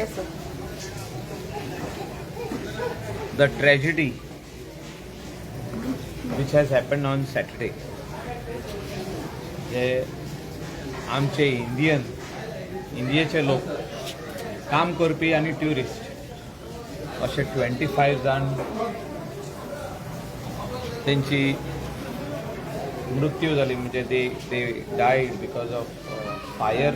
Yes, sir. The tragedy which has happened on Saturday. जे आमचे इंडियेचे लोक काम करपी आणि ट्युरिस्ट असे 25 जाण त्यांची मृत्यू जाली म्हणजे they died because of fire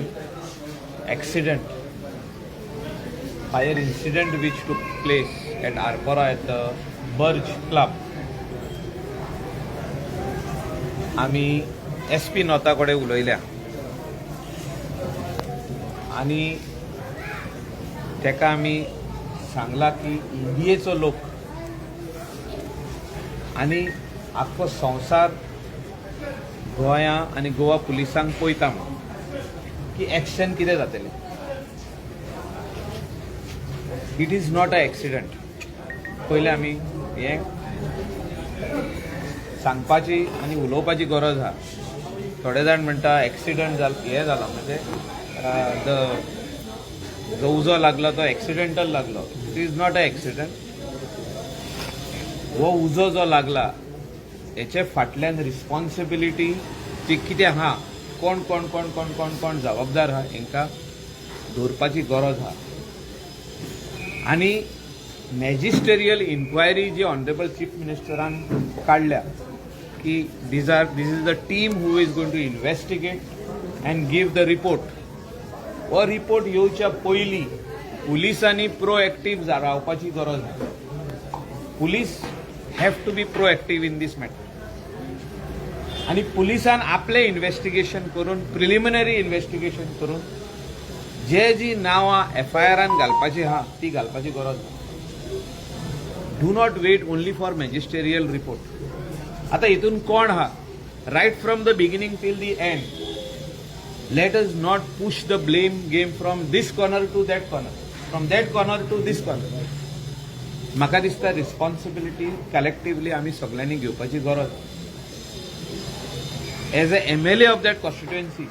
incident which took place at Arpora at the Burj Club. आम्ही SP नोता कडेन उलयल्या आणि तेका आमी सांगला की इंडियेचो लोक आणि आख्खो संवसार गोंया आणि गोवा पुलिसांक पळयता की एक्शन कितें जातलें. It is not a accident. पयलें आमी हें सांगपाची आनी उलोवपाची गरज आहा. थोडे जाण म्हणटा एक्सिडंट हें जालो म्हणजे जो उजो लागलो तो एक्सिडेंटल लागलो. It is not a accident. हो उजो जो लागला हेचे फाटल्यान रिस्पॉन्सिबिलिटी ती कितें आहा, कोण कोण कोण कोण कोण कोण जबाबदार आहा हांकां दवरपाची गरज आहा. आणि मॅजिस्टेरियल इन्क्वायरी जी ऑनरेबल चीफ मिनिस्टरान काडल्या की this is the team who is going to investigate and give the report. हो रिपोर्ट येवच्या पयलीं पुलिसांनी प्रोएक्टीव रावपाची गरज आहा. Police have to be proactive in this matter. आणि पुलिसान आपले इन्व्हेस्टिगेशन करून प्रिलिमिनरी इन्व्हेस्टिगेशन करून जी नावां FIR घालपाची आहा ती घालपाची गरज ना. Do not wait only for magisterial report. आता हितून कोण आहा right from the beginning till the end. Let us not push the blame game from this corner to that corner, from that corner to this corner. म्हाका दिसता responsibility collectively आमी सगळ्यांनी घेवपाची गरज. As a MLA of that constituency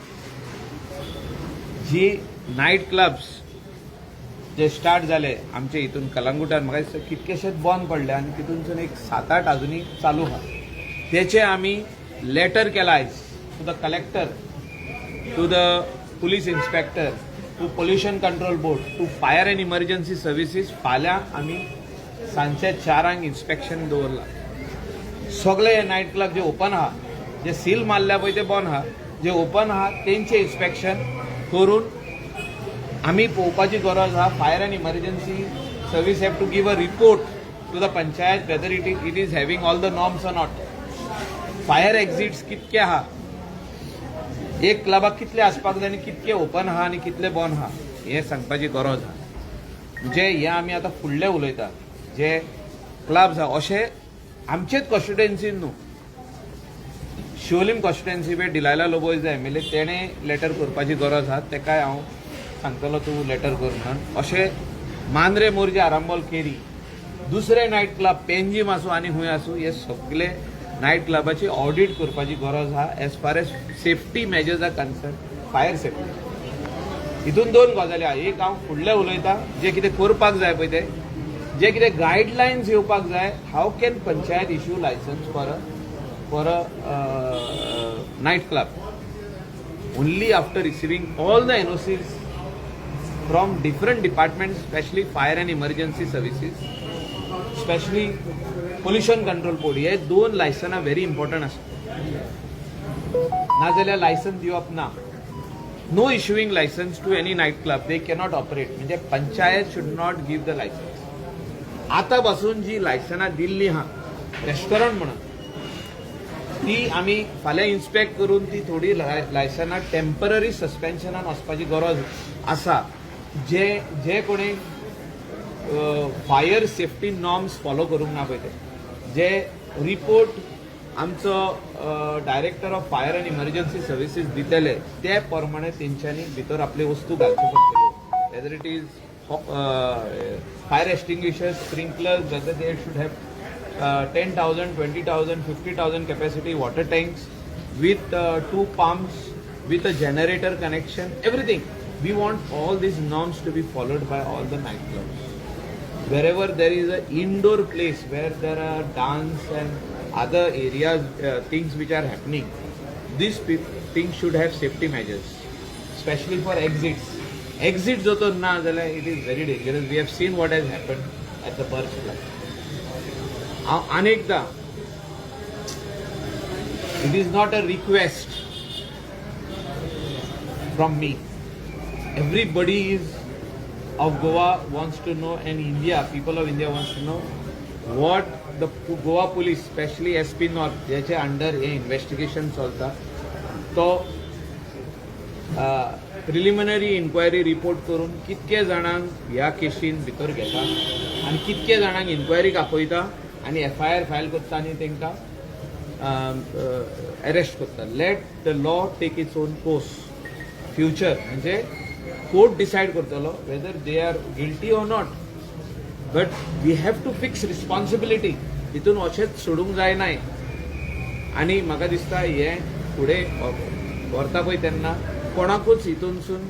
जी night clubs जे start जाले आमचे हितून कलंगुटान म्हाका दिसता कितकेशेच बंद पडले आणि तितूनसून एक 7-8 अजुनी चालू आहा. तेचे आमी लेटर केला आयज to the collector, to the police inspector, to pollution control board, to fire and emergency services. फाल्यां आमी सांजचे 4 इन्स्पेक्शन दवरला. सगळे नायट क्लब जे ओपन आहा, जे सील मारल्या पळय ते बंद आहा, जे ओपन आहा तेंचे इन्स्पेक्शन करून आमी पळोवपाची गरज आहा. Fire and emergency service have to give a report to the panchayat whether it is having all the norms or not. Fire exits कितके आहा, एक क्लबाक कितले आसपाक जाय आनी कितके ओपन आहा आनी कितले बंद आहा हें सांगपाची गरज आहा. म्हणजे हे आमी आतां फुडले उलयता जे क्लब्स आहा अशे आमचेच कॉन्स्टिट्युएन्सीन न्हू. शिवोलीम कॉन्स्टिट्युएन्सी वेळ डिलायला लोबोय जे MLA तेणें लेटर करपाची गरज आहा. तेकाय हांव सांगतलो तूं लेटर कर म्हणून. अशे मांद्रे मोरजे आरांबोल केरी दुसरे नायट क्लब पेंजीम आसूं आनी खंय आसूं हे सगळे नायट क्लबाची ऑडिट करपाची गरज आहा. As far as safety measures are concern, fire safety. हितून 2 गजाली आहा. एक हांव फुडले उलयता जे कितें करपाक जाय पळय ते, जे कितें गायडलायन्स येवपाक जाय. How can panchayat issue licence for a night club only after receiving all the NOCs from different departments, especially fire and emergency services, especially pollution control board. हे 2 लायसनां व्हेरी इम्पॉर्टंट आसता. नाजाल्यार लायसन्स दिवप ना. No issuing license to any night club. They cannot operate. म्हणजे panchayat should not give the license. आतां पासून जी लायसनां दिल्ली आहा restaurant म्हणून ती आमी फाल्यां इन्स्पेक्ट करून ती थोडी लायसनां टेम्पररी सस्पेन्शनान वचपाची गरज आसा. जे कोणी फायर सेफ्टी नॉर्म्स फॉलो करूंक ना पळय ते, जे रिपोर्ट आमचो director of fire and emergency services दितले ते प्रमाणे तेंच्यांनी भितर आपले वस्तू घालच्यो पडटल्यो. Weather it is fire extinguishers, sprinklers, whether they should have 10,000, 20,000, 50,000 capacity water tanks with 2 pumps, with a generator connection, everything. we want all these norms to be followed by all the nightclubs. Wherever there is an indoor place where there are dance and other areas, things which are happening, these things should have safety measures, especially for exits. Exit jo to na zala, it is very dangerous. We have seen what has happened at the Birch Club. Anekda, it is not a request from me. Everybody is of Goa wants to know, and India, people of India wants to know what the Goa police, especially SP North, ज्याचे under हे investigation चलता, तो preliminary inquiry report करून कितके जाणांक ह्या केशीन भितर घेता आनी कितके जाणांक इन्क्वायरीक आपयता आनी FIR फायल करता आनी तांकां अरेस्ट करता. Let the law take its own course. Future म्हणजे कोर्ट डिसायड करतलो whether they are guilty or not. But we have to fix responsibility. हितून अशेंच सोडूंक जायनाय. आनी म्हाका दिसता हे फुडें व्हरता पळय तेन्ना कोणाकूच हितूनसून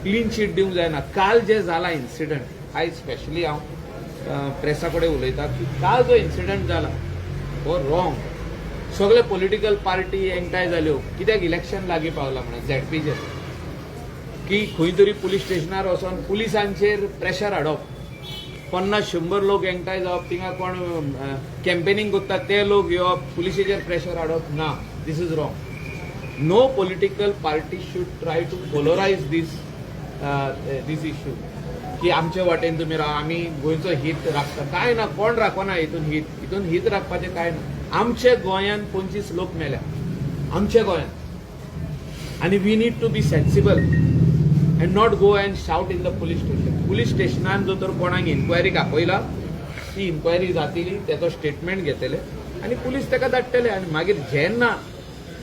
क्लीन शीट दिवंक जायना. काल जे जाला इन्सिडंट, आयज स्पेशली हांव प्रेसा कडेन उलयता की काल जो इन्सिडंट जाला हो रॉंग. सगळे पॉलिटिकल पार्टी एकठांय जाल्यो. कित्याक इलेक्शन लागीं पावला म्हणून झॅडपीचेर की खंय तरी पुलीस स्टेशनार वचोन पुलिसांचेर प्रेशर हाडप. 50-100 लोक एकठांय जावप, थिंगा कोण कॅम्पेनिंग करतात ते लोक येवप, पुलिसेचेर प्रेशर हाडप. ना, this is wrong. No political party should try to polarize this issue. की आमचे वाटेन तुमी राव, आमी गोंयचो हीत राखता. काय ना, कोण राखना हितून हीत राखपाचें काय ना. आमचे गोंयान 25 लोक मेल्या, आमच्या गोंयान. आनी we need to be sensible and not go and shout in the police station. Police स्टेशनान जो तर कोणाक इन्क्वायरीक आपयला, ती इन्क्वायरी जातली, तेचो स्टेटमेंट घेतले आनी पुलीस ताका धाडटले. आनी मागीर जेन्ना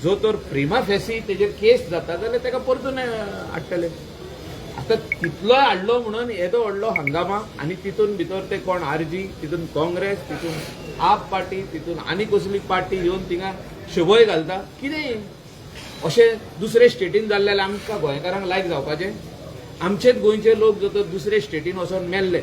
जो तर प्रिमा फेसी तेजेर केस जाता जाल्यार ताका परतून हाडटले. आतां तितलो हाडलो म्हणून येदो व्हडलो हंगामा आनी तितून भितर ते कोण RG, तितून काँग्रेस, तितून आप पार्टी, तितून आनी कसली पार्टी येवन थिंगा शोभय घालता. कितें अशें दुसरे स्टेटीन जाल्ले जाल्यार आमकां गोंयकारांक लायक जावपाचें? आमचेच गोंयचे लोक जो तर दुसरे स्टेटीन वचोन मेल्ले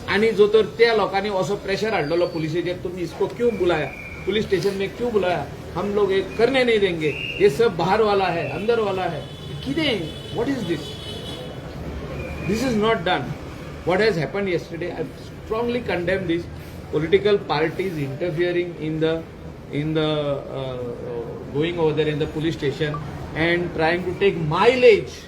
आनी जो तर त्या लोकांनी असो प्रेशर हाडलेलो पुलिसेचेर, तुमी इसको क्यों बुलाया, पुलिस स्टेशन में क्यों बुलाया, हम लोग ये करने नहीं देंगे, ये सब बाहर वाला है, अंदर वाला है. किदें, what is this? This is not done. What has happened yesterday, I strongly condemn this. Political parties interfering in the going over there in the police station and trying to take mileage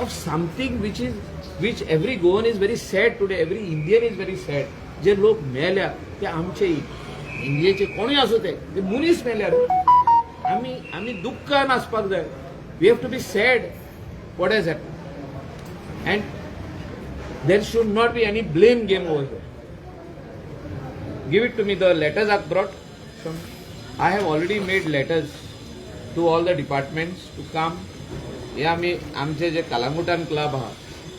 of something which every Goan is very sad today. Every Indian is very sad. जे लोक मेल्या ते आमचे इंडियेचे कोणूय असो ते मुनीस मेल्यार आमी दुख्खान आसपाक जाय. We have to be sad what has happen. And there should not be any blame game over here. Give it to me. The letters are brought. I have already made letters to all the departments to come. हे आमी आमचे जे कलंगुटान club आहा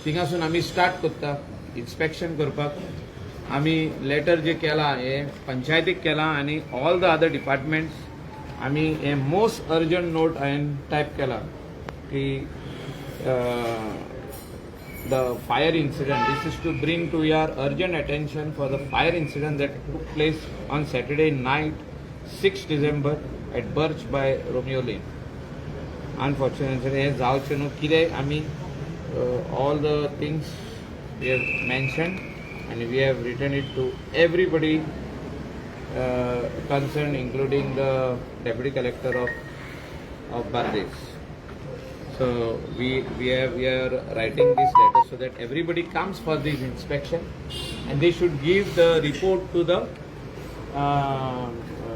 थिंगासून आमी start करता inspection करपाक. आमी letter जे केला हे पंचायतीक केला आनी ऑल द अदर डिपार्टमेंट्स आमी हे मोस्ट अर्जंट नोट हांवें टायप केला की the fire incident. This is to bring to your urgent attention for the fire incident that took place on Saturday night, 6 December at Birch by Romeo Lane. Unfortunately, हे जावचें न्हू. कितें आमी all the things we have mentioned and we have written it to everybody concerned, including the Deputy Collector of Bardesh. So we are writing this letter so that everybody comes for this inspection and they should give the report to the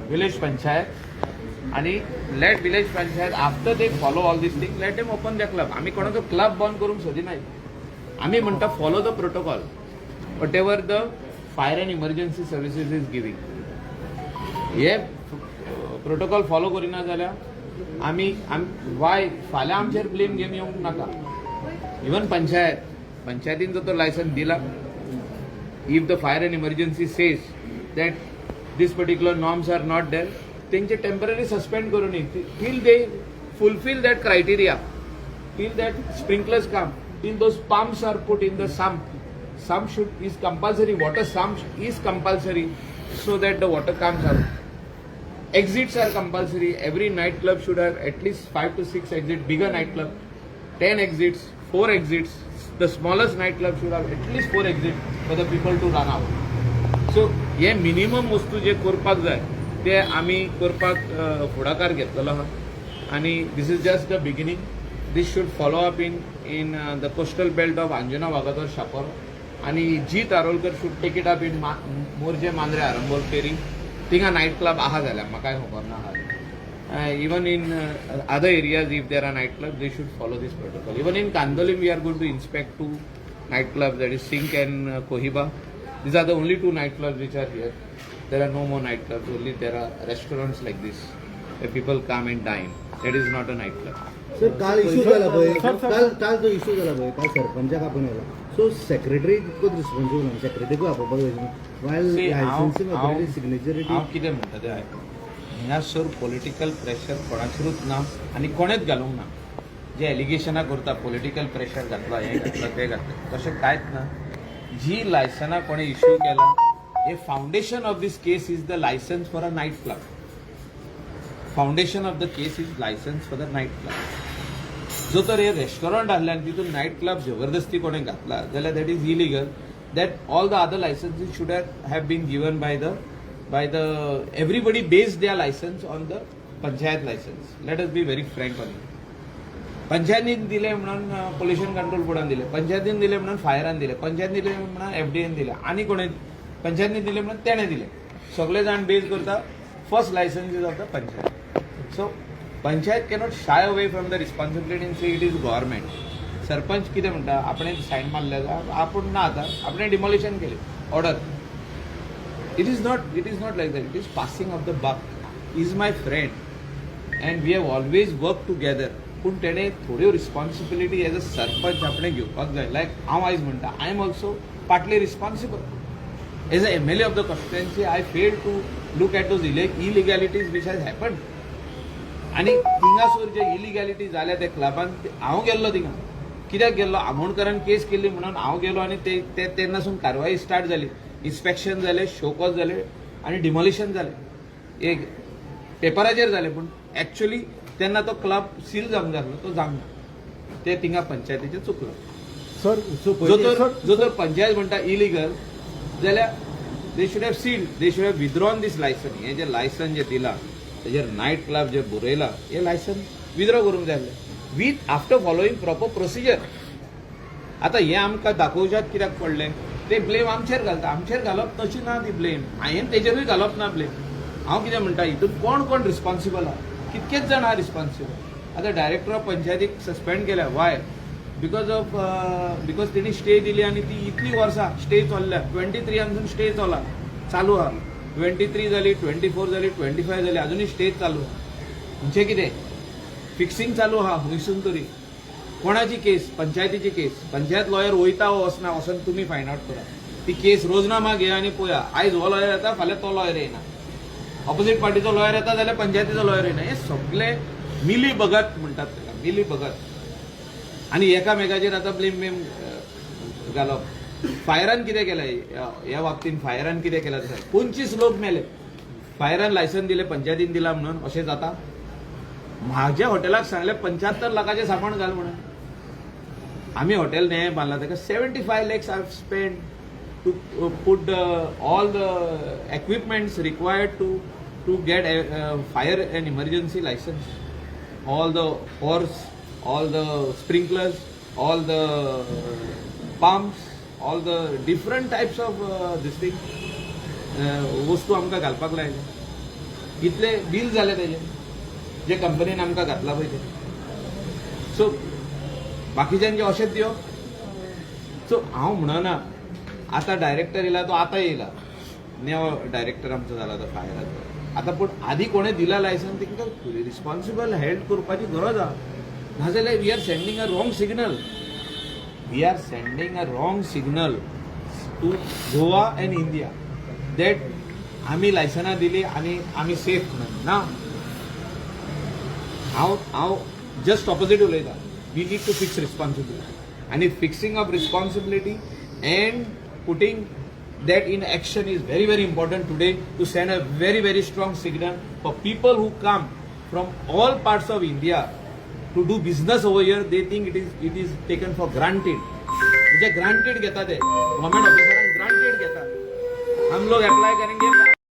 village panchayat and let village panchayat, after they follow all these things, let them open their club. आम्ही कोणाचो club बंद करूंक सोदी नाही. आम्ही म्हणटा follow the protocol whatever the fire and emergency services is giving. हे protocol follow Kareena जाल्यार आमी वाय फाल्यां आमचेर ब्लेम घेवन येवंक नाका. इवन पंचायतीन जो तो लायसन्स दिला, if the fire and emergency says that this particular norms are not there, तेंचे टेम्पररी सस्पेंड करून till they fulfil that criteria, till that sprinklers काम. till those pumps are put in the sump. Sump is compulsory. Water sump is compulsory so that the water comes out. Exits are compulsory. Every nightclub should have at least 5 to 6 exits. Bigger nightclub, 10 exits, 4 exits. The smallest nightclub should have at least 4 exits for the people to run out. So हे minimum वस्तू जे करपाक जाय ते आमी करपाक फुडाकार घेतलेलो आहा आणि this is just the beginning. This should follow up in the coastal belt of Anjuna Vagator Chapora आणि Jeet Arolkar should take it up in Morjim Mandrem Arambol पेरी. थिंगा नायट क्लब आहा जाल्यार म्हाकाय खबर ना आहा. Even in other areas if there are night club they should follow this protocol. Even in Candolim we are going to inspect 2 night club, that is Sink and Cohiba. These are the only 2 nightclubs which are here. There are no more nightclubs. Only there are restaurants like this where people come and dine. That is not a nightclub. Sir काल issue झाला पळय, काल जो issue झाला पळय, काल सरपंचाक आपण आयला. सो सेक्रेटरी कितको रिस्पॉन्सिबल ना, सेक्रेटरीक आपोवपाक जाय. वायल लायसन्सिंग ऑथॉरिटी सिग्नेचरिटी हांव कितें म्हणटा तें आयक. हिंगासर पॉलिटिकल प्रेशर कोणाचेरूच ना आनी कोणेच घालूंक ना. जे एलिगेशनां करता पॉलिटिकल प्रेशर घातला, हें घातला, तें घातलें, तशें कांयच ना. जी लायसनां कोणे इश्यू केला हे foundation of this case is the licence for a night club. Foundation of the case is licence for the night club. जो तर हे रेस्टॉरंट आहले आनी तितून नाईट क्लब जबरदस्ती कोणे घातला जाल्यार that is illegal. That all the other licences should have been given by the everybody based their licence on the panchayat licence. Let us be very frank on it. पंचायतीन दिले म्हणून पोल्युशन कंट्रोल बोर्डान दिले, पंचायतीन दिले म्हणून फायरान दिले, पंचायतीन दिले म्हणून एफडीएन दिले, आणि कोणे पंचायतीन दिले म्हणून तेणे दिले. सगळे जाण बेस करता first licence of the panchayat. So panchayat cannot shy away from the responsibility in say it is government. Sarpanch कितें म्हणटा, आपणे सायन मारले आपण ना, आता आपणे डिमॉलिशन केले order. It is not like that. It is passing of the buck. Is my friend and we have always work together. पूण तेणे थोड्यो रिस्पॉन्सिबिलिटी एज अ सरपंच आपणे घेवपाक जाय. लायक हांव आयज म्हणटा, I am also partly responsible. As a MLA of the constituency I fail to look at those illegalities which has happen. आनी थिंगासोर जे इलिगॅलिटी जाल्या त्या क्लबान, हांव गेल्लो थिंगा. कित्याक गेल्लो, आमोणकरान केस केल्ली म्हणून हांव गेलो आनी तेन्नासून कारवाई स्टार्ट जाली. इन्स्पेक्शन जालें, शोकॉज जाले आनी डिमॉलिशन जालें. एक पेपराचेर जालें, पूण एक्चुअली तेन्ना तो क्लब सील जावंक जाय तो जावंक ना. ते थिंगा पंचायतीचें चुकलो. सर जो तर पंचायत म्हणटा इलिगल जाल्यार they should have sealed, they should have withdrawn this licence. हे जे लायसन जे दिला तेजेर नायट क्लब जे बरयला, हे लायसन विथड्रॉ करूंक जाय आसलें with after following proper procedure. आतां हे आमकां दाखोवच्याक कित्याक पडलें, ते ब्लेम आमचेर घालता. आमचेर घालप तशी ना ती ब्लेम. हांवें तेजेरूय घालप ना ब्लेम. हांव कितें म्हणटा, हितून कोण रिस्पॉन्सिबल आहा, कितकेच जाण आहा रिस्पॉन्सिबल. आता डायरेक्टर ऑफ पंचायतीक सस्पेंड केल्या. वाय? बिकॉज तेणी स्टे दिली आनी ती इतली वर्सां स्टे चल्ल्या. 23 स्टे चालू आहा. 23 जाली, 24 जाली, 25 जाली, अजूनय स्टे चालू आहा. म्हणजे कितें फिक्सिंग चालू आहा खंयसून तरी. कोणाची केस? पंचायतीची केस. पंचायत लॉयर वयता वचना वचून तुमी फायंड आउट करा. ती केस रोजनामा घे आनी पळया. आयज हो लॉयर येता, फाल्यां तो लॉयर येना. ऑपोजीट पार्टीचो लॉयर येता जाल्यार पंचायतीचो लॉयर येना. हे सगळे मिली भगत म्हणटात ताका, मिली भगत. आनी एकामेकाचेर आतां ब्लेम घालप. फायरान कितें केलें ह्या बाबतींत? फायरान कितें केलें? 25 लोक मेले. फायरान लायसन दिलें, पंचायतीन दिला म्हणून अशें जाता? म्हाज्या हॉटेलाक सांगलें 75 लाखाचें सांपण घाल म्हणून. आमी हॉटेल नयें बांदलां, ताका 75 lakhs I have spend to put all the equipments required to get fire and emergency license, all the hose, all the sprinklers, all the pumps, all the different types of this thing. वस्तू आमकां घालपाक लायले. कितले bill जाले तेजे जे कंपनीन आमकां घातला पळय ते. सो बाकीच्यांचे अशेंच दिवप. सो हांव म्हणना आता डायरेक्टर येयला तो आता येयला, नवो डायरेक्टर आमचो जाला तो फायराचो. आता पूण आदी कोणें दिला लायसन तेंकां रिस्पॉन्सिबल हेल्ड करपाची गरज आहा. नाजाल्यार we are sending a wrong signal. We are sending a wrong signal to Goa and India that आमी लायसनां दिली आनी आमी सेफ म्हणून ना. हांव जस्ट ऑपोजीट उलयता. We need to fix responsibility. आणि fixing of responsibility and putting that in action is very, very important today to send a very, very strong signal for people who come from all parts of India to do business over here. They think it is taken for granted. म्हणजे granted घेतात, government officer granted घेतात. हम लोग apply करेंगे